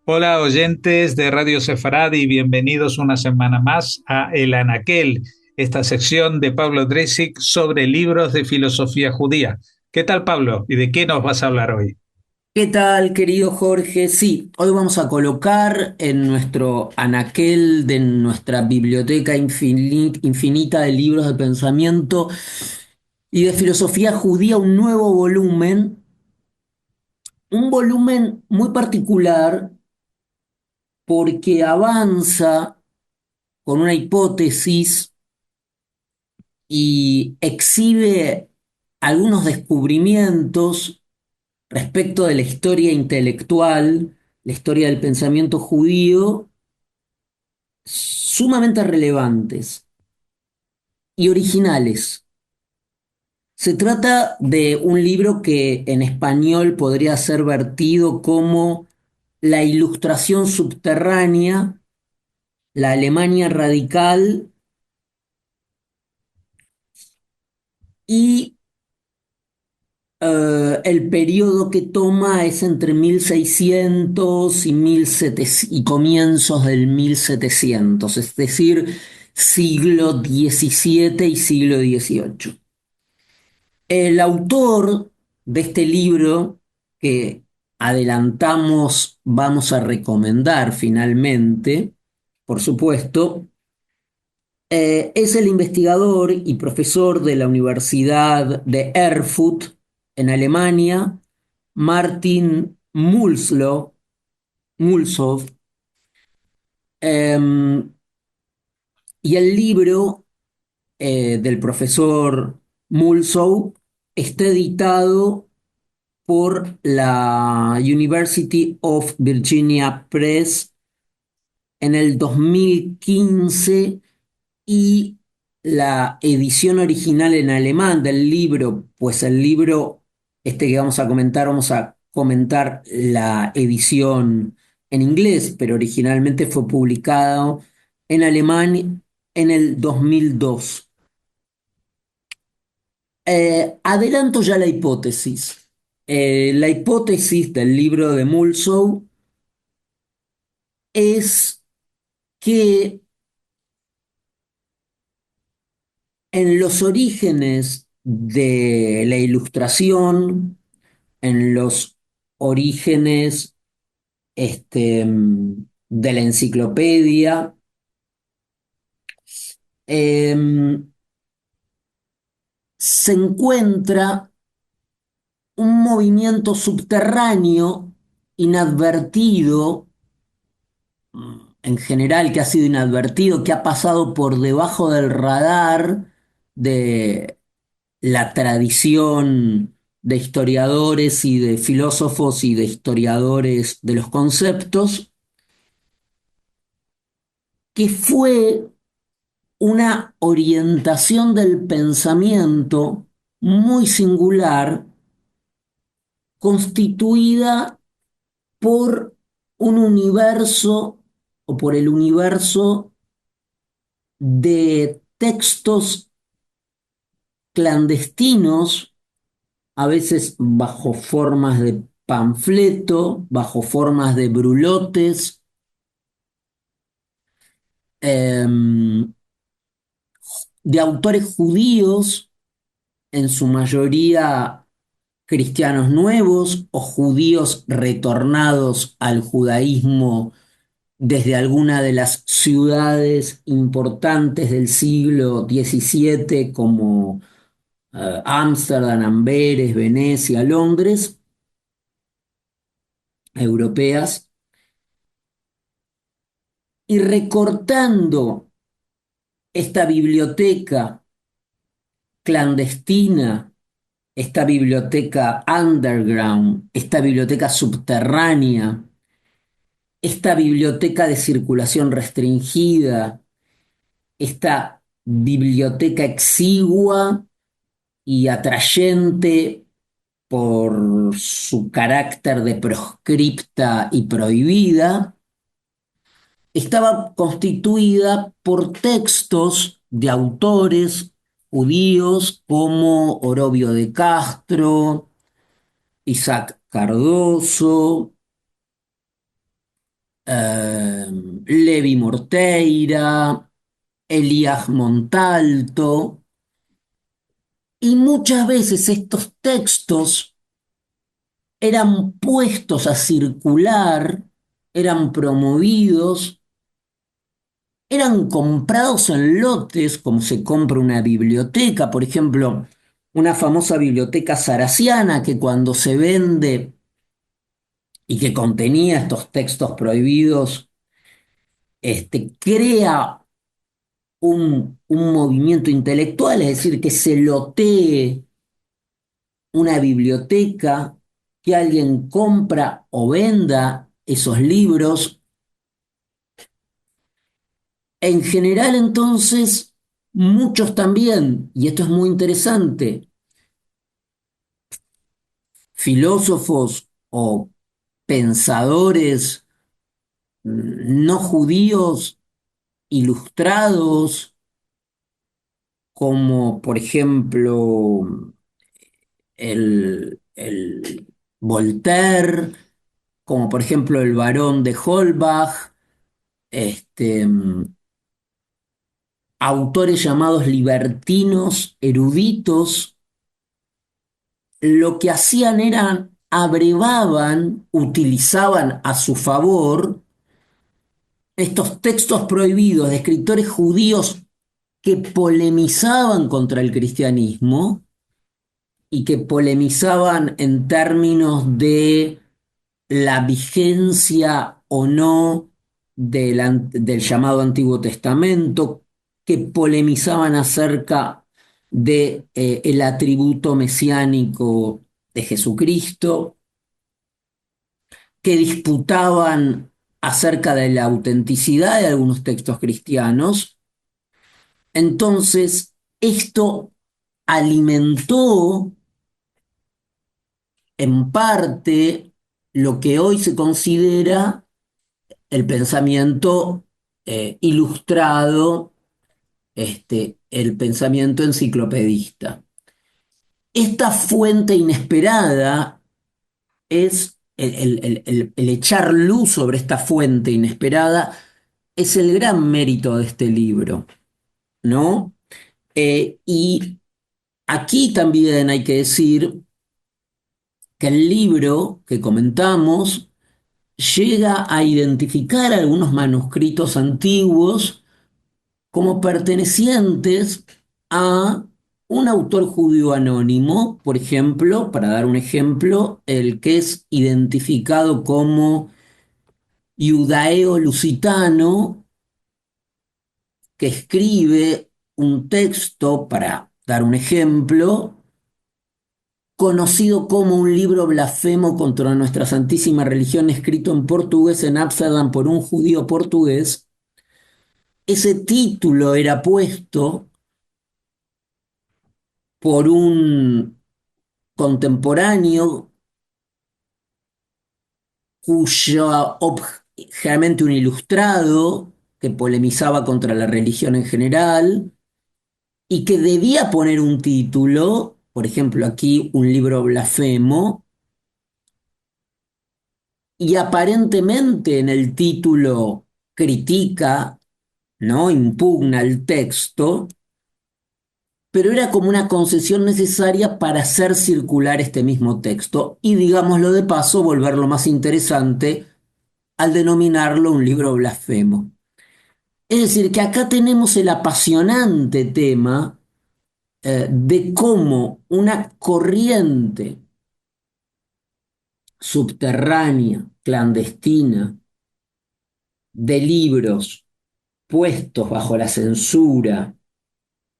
Hola oyentes de Radio Sefaradi, bienvenidos una semana más a El Anaquel, esta sección de Pablo Dresik sobre libros de filosofía judía. ¿Qué tal, Pablo? ¿Y de qué nos vas a hablar hoy? ¿Qué tal, querido Jorge? Sí, hoy vamos a colocar en nuestro anaquel de nuestra biblioteca infinita de libros de pensamiento y de filosofía judía un nuevo volumen, un volumen muy particular porque avanza con una hipótesis y exhibe algunos descubrimientos respecto de la historia intelectual, la historia del pensamiento judío sumamente relevantes y originales. Se trata de un libro que en español podría ser vertido como La Ilustración Subterránea, la Alemania Radical y el periodo que toma es entre 1600 y 1700 y comienzos del 1700, es decir, siglo XVII y siglo XVIII. El autor de este libro, que adelantamos, vamos a recomendar finalmente, por supuesto, es el investigador y profesor de la Universidad de Erfurt en Alemania, Martin Mulsow, em, y el libro del profesor Mulsow está editado por la University of Virginia Press en el 2015 y la edición original en alemán del libro, pues el libro este que vamos a comentar la edición en inglés, pero originalmente fue publicado en alemán en el 2002. Adelanto ya la hipótesis. La hipótesis del libro de Mulsow es que en los orígenes de la ilustración, en los orígenes de la enciclopedia, em, se encuentra un movimiento subterráneo inadvertido, en general que ha sido inadvertido, que ha pasado por debajo del radar de la tradición de historiadores y de filósofos y de historiadores de los conceptos, que fue una orientación del pensamiento muy singular, constituida por un universo o por el universo de textos clandestinos, a veces bajo formas de panfleto, bajo formas de brulotes, eh, de autores judíos, en su mayoría cristianos nuevos o judíos retornados al judaísmo desde alguna de las ciudades importantes del siglo XVII como Ámsterdam, Amberes, Venecia, Londres, europeas, y recortando esta biblioteca clandestina, esta biblioteca underground, esta biblioteca subterránea, esta biblioteca de circulación restringida, esta biblioteca exigua y atrayente por su carácter de proscripta y prohibida, estaba constituida por textos de autores judíos como Orobio de Castro, Isaac Cardoso, eh, Levi Morteira, Elías Montalto, y muchas veces estos textos eran puestos a circular, eran promovidos, eran comprados en lotes, como se compra una biblioteca, por ejemplo, una famosa biblioteca saracíana que cuando se vende y que contenía estos textos prohibidos, crea un movimiento intelectual, es decir, que se lotee una biblioteca, que alguien compra o venda esos libros. En general, entonces, muchos también, y esto es muy interesante, filósofos o pensadores no judíos ilustrados, como por ejemplo el Voltaire, como por ejemplo el barón de Holbach, este, autores llamados libertinos, eruditos, lo que hacían era abrevaban, utilizaban a su favor estos textos prohibidos de escritores judíos que polemizaban contra el cristianismo y que polemizaban en términos de la vigencia o no del llamado Antiguo Testamento, que polemizaban acerca de, el atributo mesiánico de Jesucristo, que disputaban acerca de la autenticidad de algunos textos cristianos. Entonces, esto alimentó en parte lo que hoy se considera el pensamiento ilustrado, el pensamiento enciclopedista. Esta fuente inesperada es el echar luz sobre esta fuente inesperada, es el gran mérito de este libro, ¿no? Y aquí también hay que decir que el libro que comentamos llega a identificar algunos manuscritos antiguos como pertenecientes a un autor judío anónimo, por ejemplo, para dar un ejemplo, el que es identificado como judeo-lusitano, que escribe un texto, para dar un ejemplo, conocido como un libro blasfemo contra nuestra santísima religión, escrito en portugués en Ámsterdam por un judío portugués. Ese título era puesto por un contemporáneo cuyo generalmente un ilustrado que polemizaba contra la religión en general y que debía poner un título, por ejemplo aquí un libro blasfemo, y aparentemente en el título critica, ¿no? Impugna el texto, pero era como una concesión necesaria para hacer circular este mismo texto y, digámoslo de paso, volverlo más interesante al denominarlo un libro blasfemo. Es decir, que acá tenemos el apasionante tema de cómo una corriente subterránea, clandestina, de libros puestos bajo la censura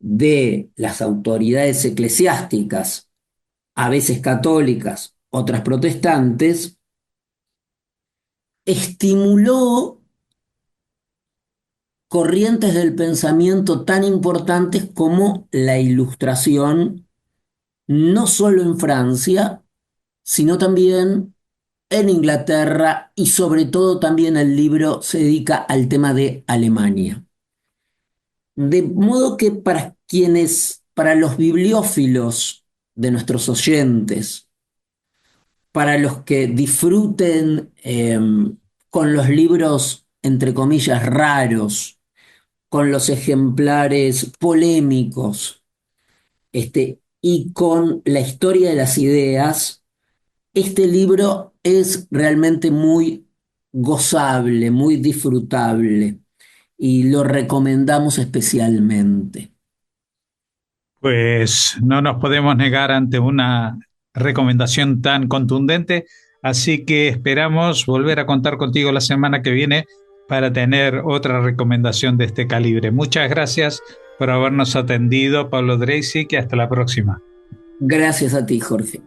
de las autoridades eclesiásticas, a veces católicas, otras protestantes, estimuló corrientes del pensamiento tan importantes como la Ilustración, no solo en Francia, sino también en Inglaterra, y sobre todo también el libro se dedica al tema de Alemania. De modo que para los bibliófilos de nuestros oyentes, para los que disfruten con los libros, entre comillas, raros, con los ejemplares polémicos, y con la historia de las ideas, este libro es realmente muy gozable, muy disfrutable y lo recomendamos especialmente. Pues no nos podemos negar ante una recomendación tan contundente, así que esperamos volver a contar contigo la semana que viene para tener otra recomendación de este calibre. Muchas gracias por habernos atendido, Pablo Dreisig, y hasta la próxima. Gracias a ti, Jorge.